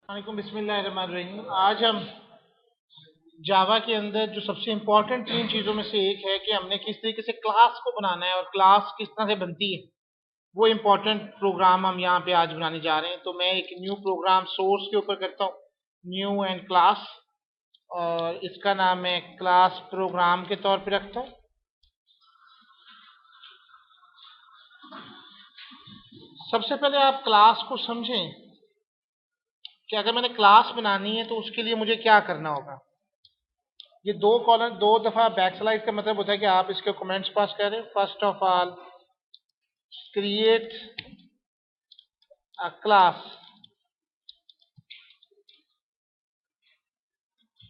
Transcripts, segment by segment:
वालेकुम बिस्मिल्लाहिर्रहमानिर्रहीम। आज हम जावा के अंदर जो सबसे इम्पोर्टेंट तीन चीज़ों में से एक है कि हमने किस तरीके से क्लास को बनाना है और क्लास किस तरह से बनती है, वो इम्पोर्टेंट प्रोग्राम हम यहाँ पे आज बनाने जा रहे हैं। तो मैं एक न्यू प्रोग्राम सोर्स के ऊपर करता हूँ, न्यू एंड क्लास, और इसका नाम मैं क्लास प्रोग्राम के तौर पे रखता हूँ। सबसे पहले आप क्लास को समझें कि अगर मैंने क्लास बनानी है तो उसके लिए मुझे क्या करना होगा। ये दो कॉलम दो दफा बैक स्लाइड का मतलब होता है कि आप इसके कमेंट्स पास करें। First of all, create a class.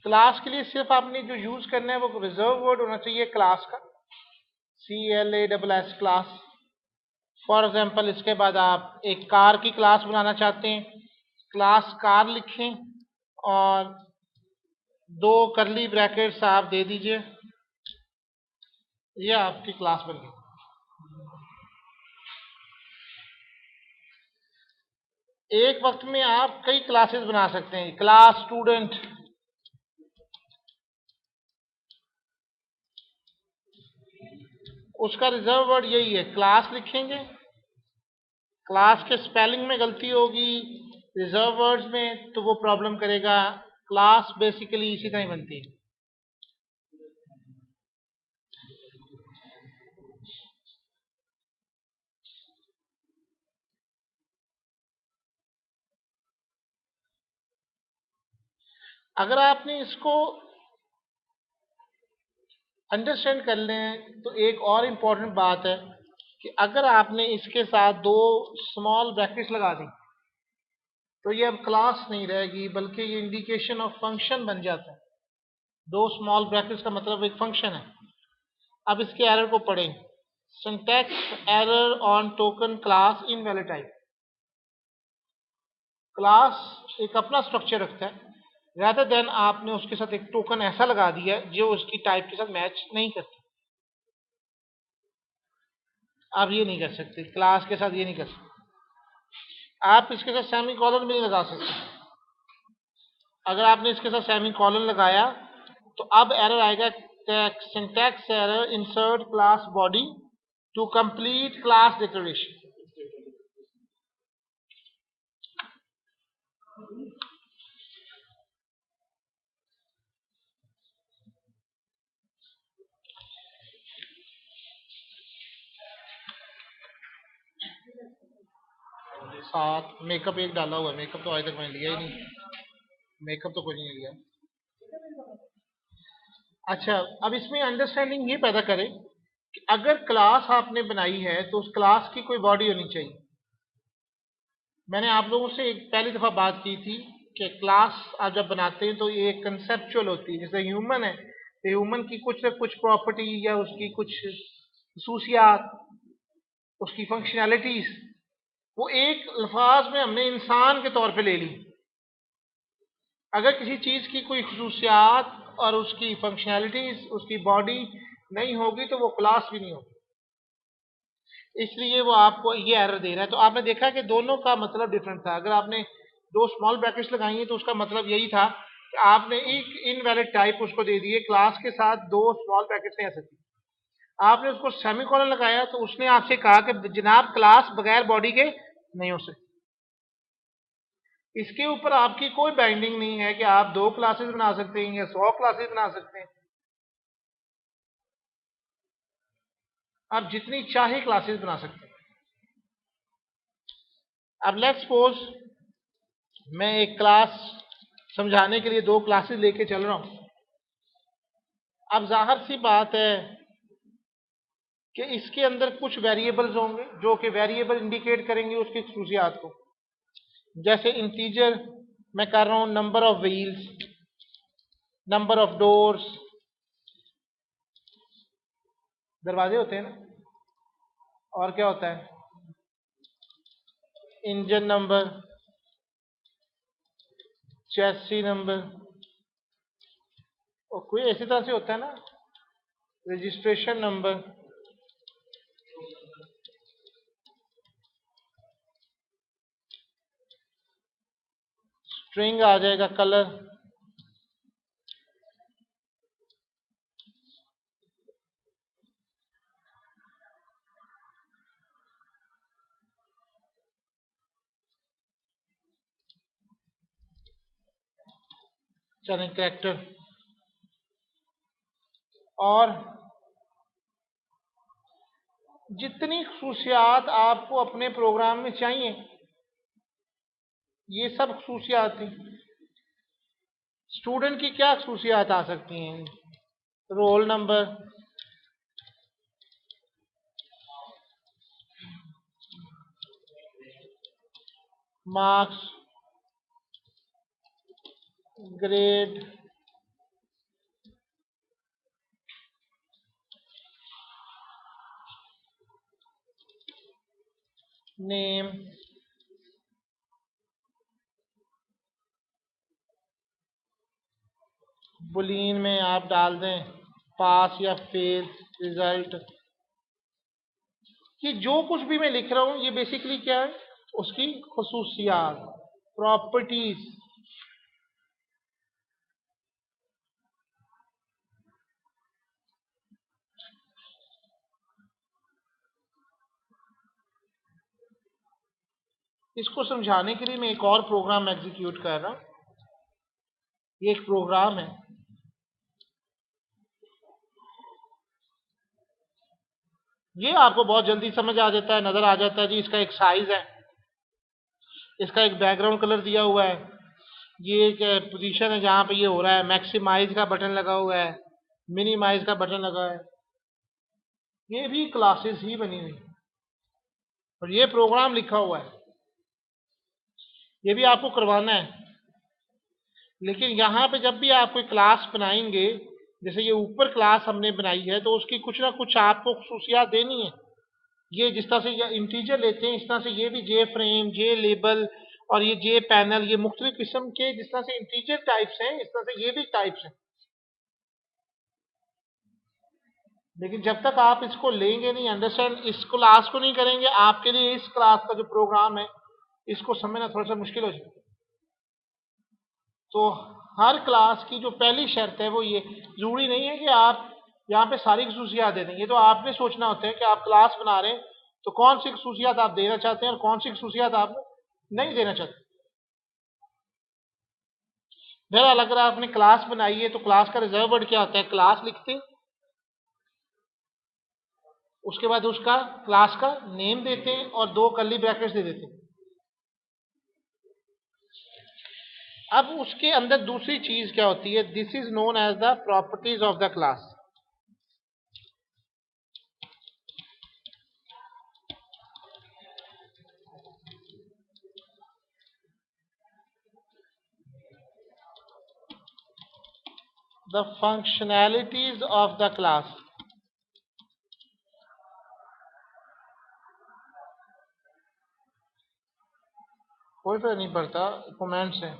Class के लिए सिर्फ आपने जो यूज करना है वो रिजर्व वर्ड होना चाहिए क्लास का, CLASS क्लास। फॉर एग्जांपल, इसके बाद आप एक कार की क्लास बनाना चाहते हैं, क्लास कार लिखें और दो करली ब्रैकेट्स आप दे दीजिए। ये आपकी क्लास बन गई। एक वक्त में आप कई क्लासेस बना सकते हैं। क्लास स्टूडेंट, उसका रिजर्व वर्ड यही है, क्लास लिखेंगे। क्लास के स्पेलिंग में गलती होगी रिजर्व वर्ड्स में तो वो प्रॉब्लम करेगा। क्लास बेसिकली इसी तरह ही बनती है। अगर आपने इसको अंडरस्टैंड कर लें तो एक और इम्पोर्टेंट बात है कि अगर आपने इसके साथ दो स्मॉल ब्रैकेट्स लगा दी तो ये अब क्लास नहीं रहेगी, बल्कि ये इंडिकेशन ऑफ फंक्शन बन जाता है। दो स्मॉल ब्रैकेट्स का मतलब एक फंक्शन है। अब इसके एरर को पढ़ें। Syntax error on token class invalid type. Class एक अपना स्ट्रक्चर रखता है, rather देन आपने उसके साथ एक टोकन ऐसा लगा दिया जो उसकी टाइप के साथ मैच नहीं करता। आप ये नहीं कर सकते, क्लास के साथ ये नहीं कर सकते। आप इसके साथ सेमी कॉलन भी नहीं लगा सकते। अगर आपने इसके साथ सेमी कॉलन लगाया तो अब एरर आएगा, syntax error insert class body to complete class declaration. 7 makeup एक डाला हुआ है, मेकअप तो आज तक मैंने लिया ही नहीं। मेकअप तो कुछ नहीं लिया। अच्छा, अब इसमें अंडरस्टैंडिंग ये पैदा करें कि अगर क्लास आपने बनाई है तो उस क्लास की कोई बॉडी होनी चाहिए। मैंने आप लोगों से एक पहली दफा बात की थी कि क्लास आप जब बनाते हैं तो ये कंसेप्चुअल होती है। जैसे ह्यूमन है तो ह्यूमन की कुछ न कुछ प्रॉपर्टी या उसकी कुछ खसूसियात, उसकी फंक्शनैलिटीज, वो एक अल्फाज में हमने इंसान के तौर पे ले ली। अगर किसी चीज की कोई खसूसियात और उसकी फंक्शनैलिटीज, उसकी बॉडी नहीं होगी तो वो क्लास भी नहीं होगी। इसलिए वो आपको ये एरर दे रहा है। तो आपने देखा कि दोनों का मतलब डिफरेंट था। अगर आपने दो स्मॉल ब्रैकेट्स लगाई हैं तो उसका मतलब यही था कि आपने एक इनवैलिड टाइप उसको दे दिए, क्लास के साथ दो स्मॉल ब्रैकेट्स नहीं आ सकती। आपने उसको सेमीकोलन लगाया तो उसने आपसे कहा कि जनाब क्लास बगैर बॉडी के नहीं हो सकती। इसके ऊपर आपकी कोई बाइंडिंग नहीं है कि आप दो क्लासेस बना सकते हैं या 100 क्लासेस बना सकते हैं। आप जितनी चाहे क्लासेस बना सकते हैं। अब लेट्स सपोज मैं एक क्लास समझाने के लिए दो क्लासेस लेके चल रहा हूं। अब जाहिर सी बात है कि इसके अंदर कुछ वेरिएबल्स होंगे जो कि वेरिएबल इंडिकेट करेंगे उसकी खसूसियात को। जैसे इंटीजर मैं कर रहा हूं number of wheels, number of doors, दरवाजे होते हैं ना, और क्या होता है, इंजन नंबर, चैसी नंबर, और कोई ऐसी तरह से होता है ना, रजिस्ट्रेशन नंबर। स्ट्रिंग आ जाएगा कलर, चलें कैरेक्टर, और जितनी खसूसियात आपको अपने प्रोग्राम में चाहिए ये सब खसूसियात थी। स्टूडेंट की क्या खसूसियात आ सकती हैं? Roll number, marks, grade, name, Boolean में आप डाल दें पास या फेल, रिजल्ट। ये जो कुछ भी मैं लिख रहा हूं ये बेसिकली क्या है? उसकी खसूसियात, प्रॉपर्टीज। इसको समझाने के लिए मैं एक और प्रोग्राम एग्जीक्यूट कर रहा हूं। ये एक प्रोग्राम है, ये आपको बहुत जल्दी समझ आ जाता है, नजर आ जाता है जी। इसका एक साइज है, इसका एक बैकग्राउंड कलर दिया हुआ है, ये एक पोजीशन है जहां पे ये हो रहा है, मैक्सिमाइज का बटन लगा हुआ है, मिनिमाइज का बटन लगा है। ये भी क्लासेस ही बनी हुई और ये प्रोग्राम लिखा हुआ है, ये भी आपको करवाना है। लेकिन यहाँ पे जब भी आप कोई क्लास बनाएंगे, जैसे ये ऊपर क्लास हमने बनाई है, तो उसकी कुछ ना कुछ आपको खसूसियात देनी है। ये जिस तरह से ये इंटीजर लेते हैं, इस तरह से ये भी जे फ्रेम, जे लेबल और ये जे पैनल, ये मुख्तलिफ किस्म के जिस तरह से इंटीजर टाइप्स हैं, इस तरह से ये भी टाइप्स हैं। लेकिन जब तक आप इसको लेंगे नहीं, अंडरस्टैंड इस क्लास को नहीं करेंगे, आपके लिए इस क्लास का जो प्रोग्राम है इसको समझना थोड़ा सा मुश्किल हो जाएगा। तो हर क्लास की जो पहली शर्त है वो ये, जरूरी नहीं है कि आप यहाँ पे सारी खसूसियात दे दें। ये तो आपने सोचना होता है कि आप क्लास बना रहे हैं तो कौन सी खसूसियात आप देना चाहते हैं और कौन सी खसूसियात आप नहीं देना चाहते। बहरहाल अगर आपने क्लास बनाई है तो क्लास का रिजर्व वर्ड क्या होता है? क्लास लिखते हैं, उसके बाद उसका क्लास का नेम देते हैं और दो कर्ली ब्रैकेट्स दे देते हैं। अब उसके अंदर दूसरी चीज क्या होती है? This is known as the properties of the class. The functionalities of the class. कोई फर्क नहीं पड़ता, कमेंट्स है।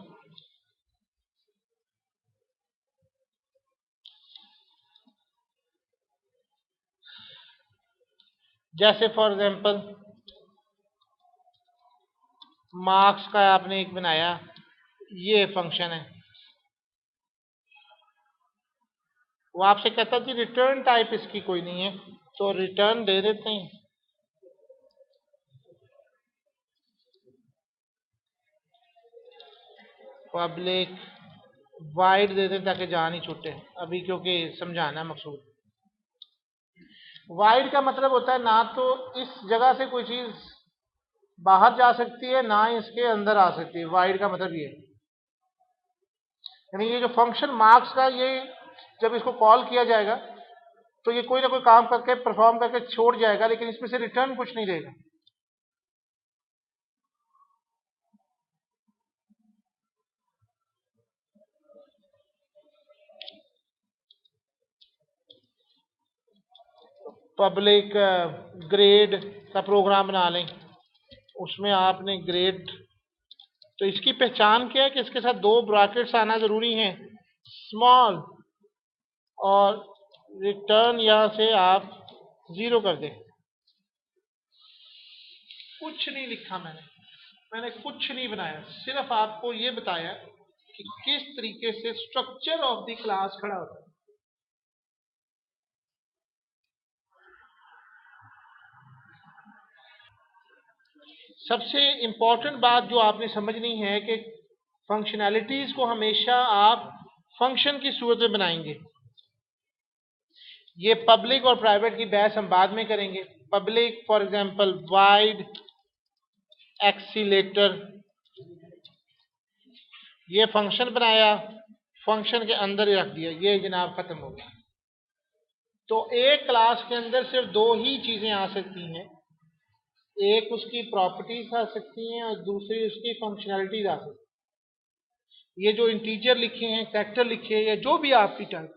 जैसे फॉर एग्जांपल मार्क्स का आपने एक बनाया, ये फंक्शन है, वो आपसे कहता है कि रिटर्न टाइप इसकी कोई नहीं है, तो रिटर्न दे देते हैं। पब्लिक वाइड दे दें ताकि जान ही छूटे, अभी क्योंकि समझाना मकसूद। वाइड का मतलब होता है ना तो इस जगह से कोई चीज बाहर जा सकती है, ना इसके अंदर आ सकती है। वाइड का मतलब ये, यानी ये जो फंक्शन मार्क्स का, ये जब इसको कॉल किया जाएगा तो ये कोई ना कोई काम करके परफॉर्म करके छोड़ जाएगा, लेकिन इसमें से रिटर्न कुछ नहीं देगा। पब्लिक ग्रेड का प्रोग्राम बना लें, उसमें आपने ग्रेड, तो इसकी पहचान क्या है कि इसके साथ दो ब्रैकेट्स आना जरूरी है, स्मॉल, और रिटर्न यहां से आप 0 कर दें। कुछ नहीं लिखा मैंने, मैंने कुछ नहीं बनाया, सिर्फ आपको ये बताया कि किस तरीके से स्ट्रक्चर ऑफ द क्लास खड़ा होता है। सबसे इंपॉर्टेंट बात जो आपने समझनी है कि फंक्शनैलिटीज को हमेशा आप फंक्शन की सूरत में बनाएंगे। ये पब्लिक और प्राइवेट की बहस हम बाद में करेंगे। Public for example wide accelerator, ये फंक्शन बनाया, फंक्शन के अंदर ही रख दिया, ये जनाब खत्म हो गया। तो एक क्लास के अंदर सिर्फ दो ही चीजें आ सकती हैं, एक उसकी प्रॉपर्टीज आ सकती हैं और दूसरी उसकी फंक्शनैलिटीज आ सकती हैं। ये जो इंटीजर लिखे हैं, कैरेक्टर लिखे हैं, या जो भी आपकी टाइप,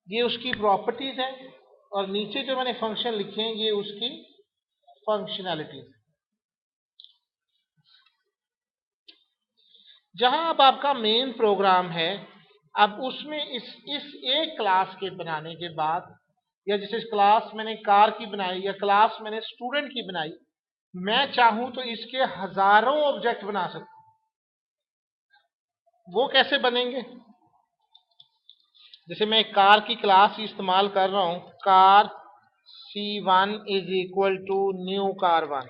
ये उसकी प्रॉपर्टीज हैं, और नीचे जो मैंने फंक्शन लिखे हैं ये उसकी फंक्शनैलिटीज। जहां अब आपका मेन प्रोग्राम है, अब उसमें इस एक क्लास के बनाने के बाद, या जैसे क्लास मैंने कार की बनाई या क्लास मैंने स्टूडेंट की बनाई, मैं चाहूं तो इसके हजारों ऑब्जेक्ट बना सकता हूं। वो कैसे बनेंगे? जैसे मैं कार की क्लास इस्तेमाल कर रहा हूं, car C1 is equal to new car 1।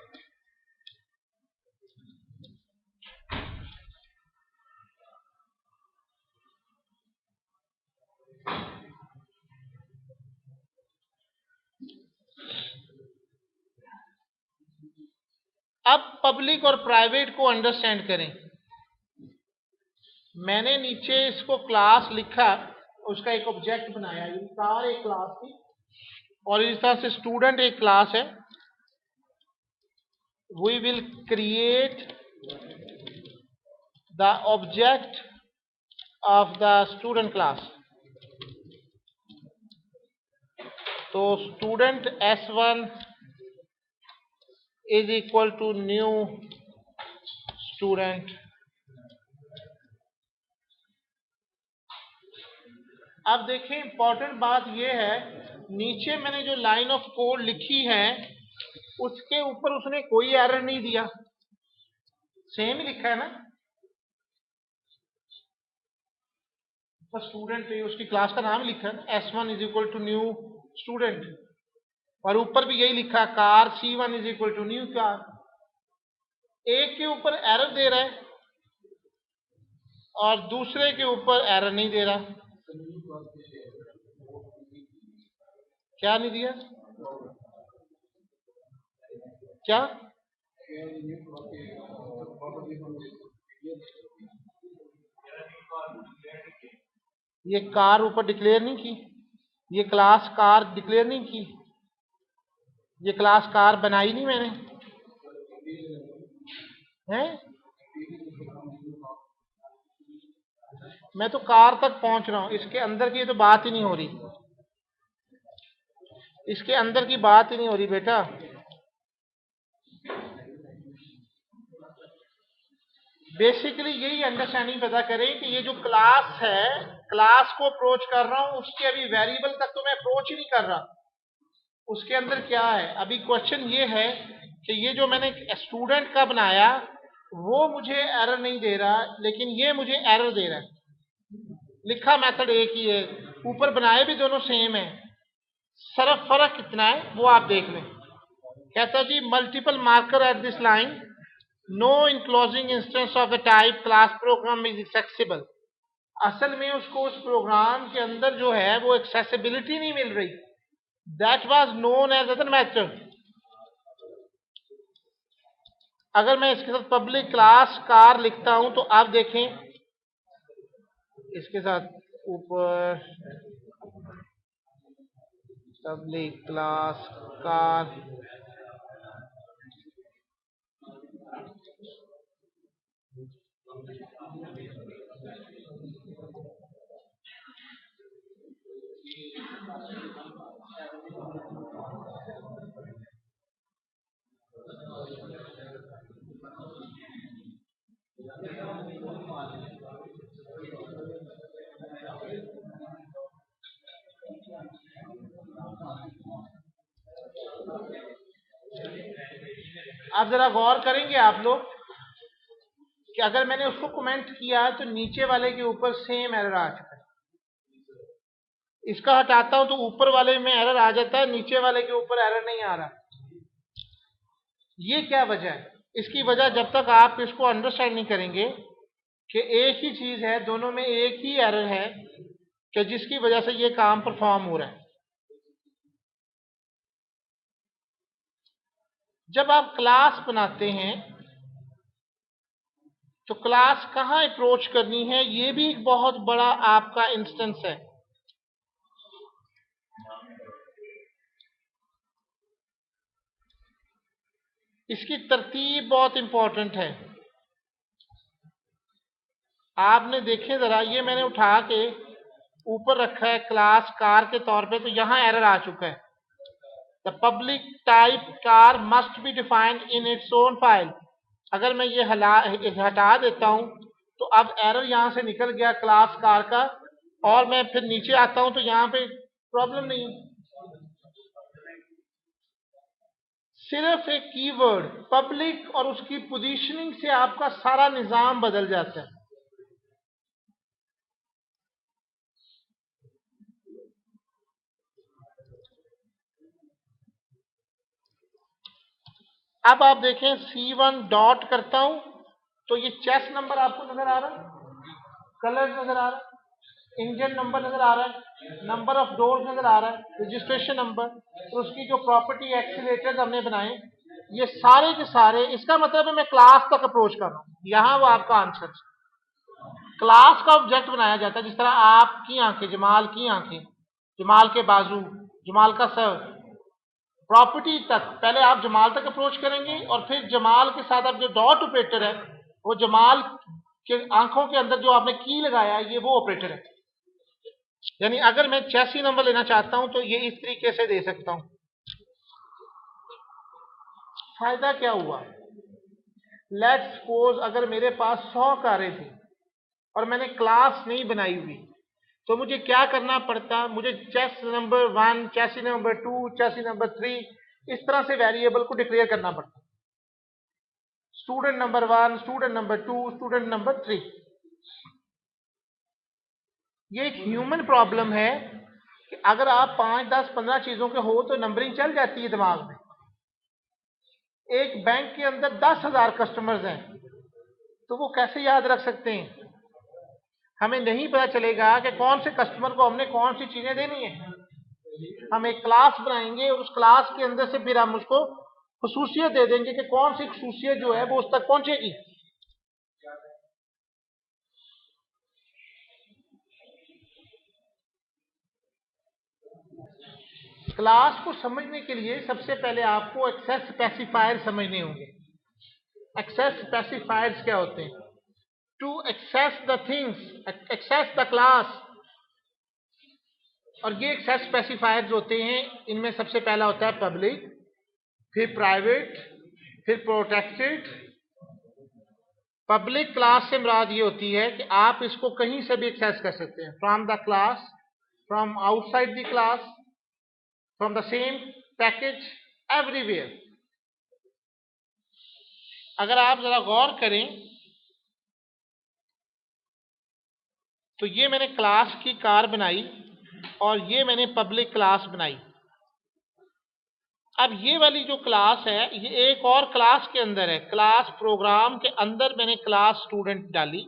अब पब्लिक और प्राइवेट को अंडरस्टैंड करें। मैंने नीचे इसको क्लास लिखा, उसका एक ऑब्जेक्ट बनाया, ये कार एक क्लास थी, और इस तरह से स्टूडेंट एक क्लास है। We will create the object of the student class. तो student S1 is equal to new student. अब देखें, इंपॉर्टेंट बात यह है, नीचे मैंने जो लाइन ऑफ कोड लिखी है उसके ऊपर उसने कोई एरर नहीं दिया, सेम ही लिखा है ना। तो स्टूडेंट पे उसकी क्लास का नाम लिखा है, S1 is equal to new student, और ऊपर भी यही लिखा, car C1 is equal to new car. एक के ऊपर एरर दे रहा है और दूसरे के ऊपर एरर नहीं दे रहा। क्या नहीं दिया? क्या? ये कार ऊपर डिक्लेयर नहीं की, ये क्लास कार डिक्लेयर नहीं की, ये क्लास कार बनाई नहीं मैंने, हैं? मैं तो कार तक पहुंच रहा हूं, इसके अंदर की तो बात ही नहीं हो रही, इसके अंदर की बात ही नहीं हो रही बेटा। बेसिकली यही अंडरस्टैंडिंग पैदा करें कि ये जो क्लास है, क्लास को अप्रोच कर रहा हूं, उसके अभी वेरिएबल तक तो मैं अप्रोच ही नहीं कर रहा, उसके अंदर क्या है। अभी क्वेश्चन ये है कि ये जो मैंने स्टूडेंट का बनाया वो मुझे एरर नहीं दे रहा, लेकिन ये मुझे एरर दे रहा है। लिखा मेथड एक ही है, ऊपर बनाए भी दोनों सेम है, सिर्फ फर्क कितना है वो आप देख लें। कहता जी multiple marker at this line, no enclosing instance of the type class program is accessible. असल में उसको उस प्रोग्राम के अंदर जो है वो एक्सेसिबिलिटी नहीं मिल रही, that was known as other method. अगर मैं इसके साथ पब्लिक क्लास कार लिखता हूं तो आप देखें, इसके साथ ऊपर पब्लिक क्लास कार, अब जरा गौर करेंगे आप लोग कि अगर मैंने उसको कमेंट किया तो नीचे वाले के ऊपर सेम एरर आ चुका है। इसका हटाता हूं तो ऊपर वाले में एरर आ जाता है, नीचे वाले के ऊपर एरर नहीं आ रहा। ये क्या वजह है? इसकी वजह जब तक आप इसको अंडरस्टैंड नहीं करेंगे कि एक ही चीज है, दोनों में एक ही एरर है कि जिसकी वजह से ये काम परफॉर्म हो रहा है। जब आप क्लास बनाते हैं तो क्लास कहां अप्रोच करनी है, ये भी एक बहुत बड़ा आपका इंस्टेंस है। इसकी तरतीब बहुत इंपॉर्टेंट है। आपने देखें जरा, ये मैंने उठा के ऊपर रखा है क्लास कार के तौर पे, तो यहां एरर आ चुका है। The public type car must be defined in its own file. अगर मैं ये हटा देता हूं तो अब एरर यहां से निकल गया क्लास कार का, और मैं फिर नीचे आता हूं तो यहां पे प्रॉब्लम नहीं है। सिर्फ एक कीवर्ड पब्लिक और उसकी पोजीशनिंग से आपका सारा निजाम बदल जाता है। अब आप देखें C1 डॉट करता हूं तो ये चेस नंबर आपको नजर आ रहा है, कलर नजर आ रहा है, इंजन नंबर नजर आ रहा है, नंबर ऑफ डोर्स नजर आ रहा है, रजिस्ट्रेशन नंबर, और उसकी जो प्रॉपर्टी एक्सीलेटर्स हमने बनाए, ये सारे के सारे, इसका मतलब है मैं क्लास तक अप्रोच कर रहा हूं। यहां वो आपका आंसर है। क्लास का ऑब्जेक्ट बनाया जाता है, जिस तरह आपकी आंखें, जमाल की आंखें, जमाल के बाजू, जमाल का सर, प्रॉपर्टी तक पहले आप जमाल तक अप्रोच करेंगे और फिर जमाल के साथ आप जो डॉट ऑपरेटर है, वो जमाल के आंखों के अंदर जो आपने की लगाया है, ये वो ऑपरेटर है। यानी अगर मैं चेसी नंबर लेना चाहता हूं तो ये इस तरीके से दे सकता हूं। फायदा क्या हुआ? लेट्स सपोज अगर मेरे पास 100 कारें थी और मैंने क्लास नहीं बनाई हुई, तो मुझे क्या करना पड़ता? मुझे chassis number 1, chassis number 2, chassis number 3, इस तरह से वेरिएबल को डिक्लेयर करना पड़ता। Student number 1, student number 2, student number 3। ये एक ह्यूमन प्रॉब्लम है कि अगर आप 5, 10, 15 चीजों के हो तो नंबरिंग चल जाती है दिमाग में। एक बैंक के अंदर 10,000 कस्टमर्स हैं, तो वो कैसे याद रख सकते हैं? हमें नहीं पता चलेगा कि कौन से कस्टमर को हमने कौन सी चीजें देनी है। हम एक क्लास बनाएंगे और उस क्लास के अंदर से फिर हम उसको खसूसियत दे देंगे कि कौन सी खसूसियत जो है वो उस तक पहुंचेगी। क्लास को समझने के लिए सबसे पहले आपको एक्सेस स्पेसिफायर समझने होंगे। एक्सेस स्पेसिफायर्स क्या होते हैं? To access the things, access the class. और ये एक्सेस स्पेसिफायर्स होते हैं, इनमें सबसे पहला होता है पब्लिक, फिर प्राइवेट, फिर प्रोटेक्टेड। पब्लिक क्लास से मुराद ये होती है कि आप इसको कहीं से भी एक्सेस कर सकते हैं, from the class, from outside the class, from the same package, everywhere. अगर आप जरा गौर करें तो ये मैंने क्लास की कार बनाई और ये मैंने पब्लिक क्लास बनाई। अब ये वाली जो क्लास है, ये एक और क्लास के अंदर है, क्लास प्रोग्राम के अंदर मैंने क्लास स्टूडेंट डाली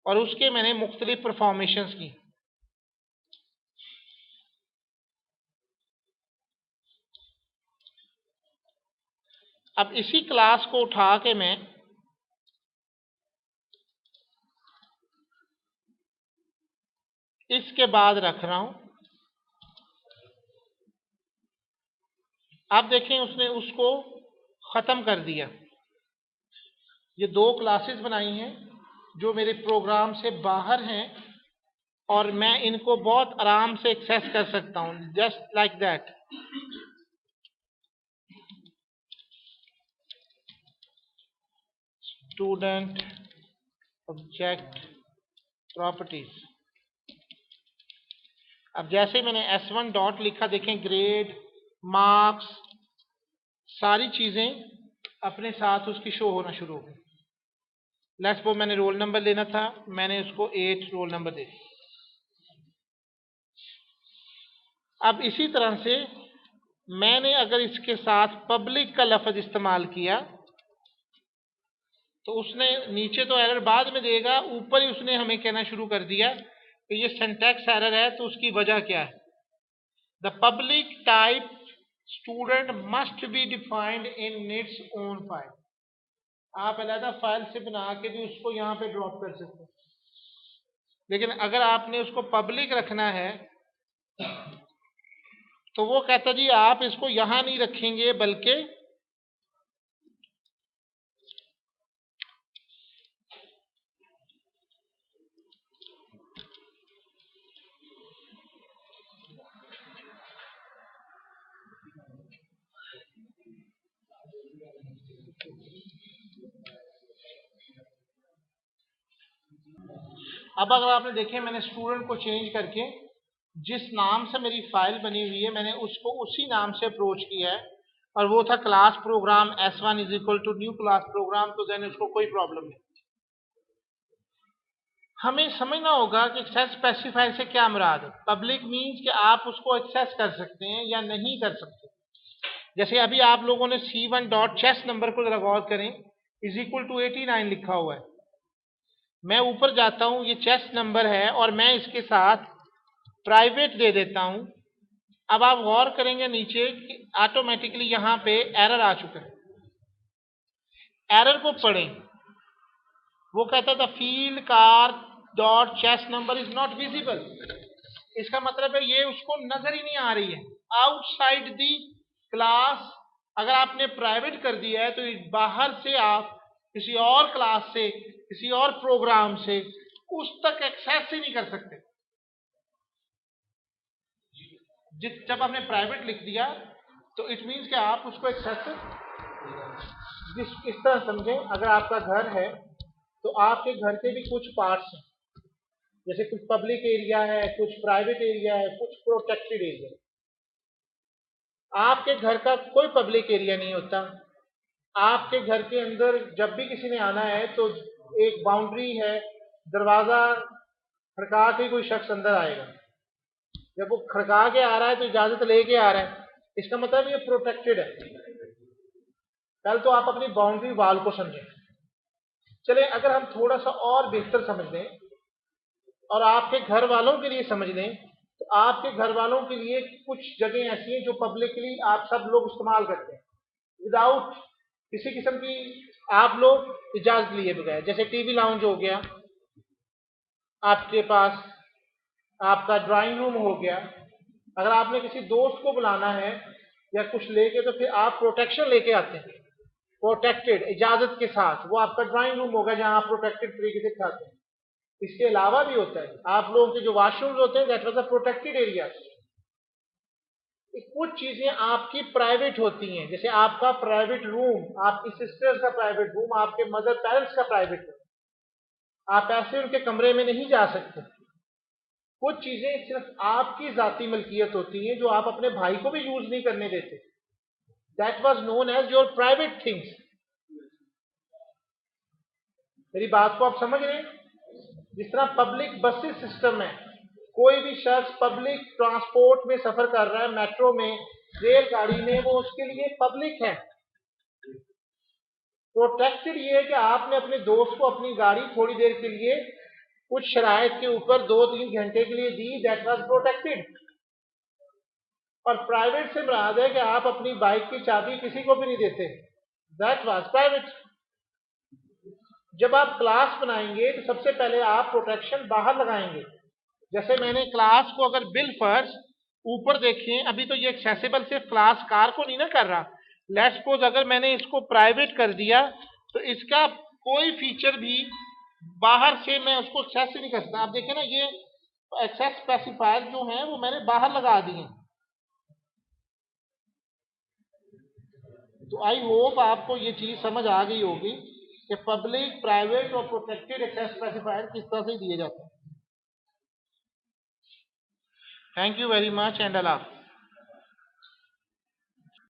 और उसके मैंने मुख्तलिफ परफॉर्मेशंस की। अब इसी क्लास को उठा के मैं इसके बाद रख रहा हूं। आप देखें उसने उसको खत्म कर दिया। ये दो क्लासेस बनाई हैं जो मेरे प्रोग्राम से बाहर हैं और मैं इनको बहुत आराम से एक्सेस कर सकता हूं, just like that. Student object properties. अब जैसे मैंने S1 डॉट लिखा, देखें ग्रेड, मार्क्स, सारी चीजें अपने साथ उसकी शो होना शुरू हो गई। लेट्स सपोज मैंने रोल नंबर लेना था, मैंने उसको 8 रोल नंबर दे दिया। अब इसी तरह से मैंने अगर इसके साथ पब्लिक का लफ्ज इस्तेमाल किया तो उसने नीचे तो एरर बाद में देगा, ऊपर ही उसने हमें कहना शुरू कर दिया कि ये सिंटैक्स एरर है। तो उसकी वजह क्या है? The public type student must be defined in its own file. आप अलग फाइल से बना के भी उसको यहाँ पे ड्रॉप कर सकते हैं, लेकिन अगर आपने उसको पब्लिक रखना है तो वो कहता जी आप इसको यहां नहीं रखेंगे बल्कि अब अगर आपने देखे मैंने स्टूडेंट को चेंज करके जिस नाम से मेरी फाइल बनी हुई है मैंने उसको उसी नाम से अप्रोच किया है, और वो था class program S1 is equal to new class program, तो देन उसको कोई प्रॉब्लम नहीं। हमें समझना होगा कि एक्सेस स्पेसिफायर से क्या मुराद है। पब्लिक मीन्स कि आप उसको एक्सेस कर सकते हैं या नहीं कर सकते। जैसे अभी आप लोगों ने C1 डॉट चेस नंबर को जरा गौर करें, इज इक्वल टू 89 लिखा हुआ है। मैं ऊपर जाता हूं, ये चेस नंबर है और मैं इसके साथ प्राइवेट दे देता हूं। अब आप गौर करेंगे नीचे कि ऑटोमेटिकली यहां पे एरर आ चुका है। एरर को पढ़ें, वो कहता था field car dot chassis number is not visible. इसका मतलब है ये उसको नजर ही नहीं आ रही है आउटसाइड दी क्लास। अगर आपने प्राइवेट कर दिया है तो बाहर से आप किसी और क्लास से किसी और प्रोग्राम से उस तक एक्सेस ही नहीं कर सकते। जब आपने प्राइवेट लिख दिया तो इट मीन्स कि आप उसको एक्सेस इस तरह समझें। अगर आपका घर है तो आपके घर के भी कुछ पार्ट्स हैं, जैसे कुछ पब्लिक एरिया है, कुछ प्राइवेट एरिया है, कुछ प्रोटेक्टेड एरिया है। आपके घर का कोई पब्लिक एरिया नहीं होता। आपके घर के अंदर जब भी किसी ने आना है तो एक बाउंड्री है, दरवाजा खड़का के कोई शख्स अंदर आएगा। जब वो खड़का के आ रहा है तो इजाजत लेके आ रहा है, इसका मतलब ये प्रोटेक्टेड है। पहले तो आप अपनी बाउंड्री वाल को समझें। चले अगर हम थोड़ा सा और बेहतर समझ लें और आपके घर वालों के लिए समझ लें, तो आपके घर वालों के लिए कुछ जगह ऐसी हैं जो पब्लिकली आप सब लोग इस्तेमाल करते हैं विदाउट किसी किस्म की आप लोग इजाजत लिए बगैर। जैसे टीवी लाउंज हो गया, आपके पास आपका ड्राइंग रूम हो गया। अगर आपने किसी दोस्त को बुलाना है या कुछ लेके तो फिर आप प्रोटेक्शन लेके आते हैं, प्रोटेक्टेड इजाजत के साथ। वो आपका ड्राइंग रूम होगा जहां आप प्रोटेक्टेड तरीके से खाते हैं। इसके अलावा भी होता है आप लोगों के जो वॉशरूम होते हैं, that was a protected area. कुछ चीजें आपकी प्राइवेट होती हैं, जैसे आपका प्राइवेट रूम, आपकी सिस्टर्स का प्राइवेट रूम, आपके मदर पेरेंट्स का प्राइवेट रूम, आप ऐसे उनके कमरे में नहीं जा सकते। कुछ चीजें सिर्फ आपकी जाती मलकियत होती हैं जो आप अपने भाई को भी यूज नहीं करने देते। That was known as your private things. मेरी बात को आप समझ रहे हैं? जिस तरह पब्लिक बसेस सिस्टम है, कोई भी शख्स पब्लिक ट्रांसपोर्ट में सफर कर रहा है, मेट्रो में, रेलगाड़ी में, वो उसके लिए पब्लिक है। प्रोटेक्टेड ये है कि आपने अपने दोस्त को अपनी गाड़ी थोड़ी देर के लिए कुछ शराइत के ऊपर 2-3 घंटे के लिए दी, दैट वाज प्रोटेक्टेड। और प्राइवेट से मुराद है कि आप अपनी बाइक की चाबी किसी को भी नहीं देते, दैट वाज प्राइवेट। जब आप क्लास बनाएंगे तो सबसे पहले आप प्रोटेक्शन बाहर लगाएंगे। जैसे मैंने क्लास को अगर बिल फर्ज ऊपर देखें, अभी तो ये एक्सेसिबल सिर्फ क्लास कार को नहीं ना कर रहा। लेट्स सपोज अगर मैंने इसको प्राइवेट कर दिया तो इसका कोई फीचर भी बाहर से मैं उसको एक्सेस नहीं कर सकता। आप देखें ना, ये एक्सेस स्पेसिफायर जो है वो मैंने बाहर लगा दिए। तो आई होप आपको ये चीज समझ आ गई होगी कि पब्लिक, प्राइवेट और प्रोटेक्टेड एक्सेस स्पेसिफायर किस तरह से दिए जाते हैं। Thank you very much and Allah.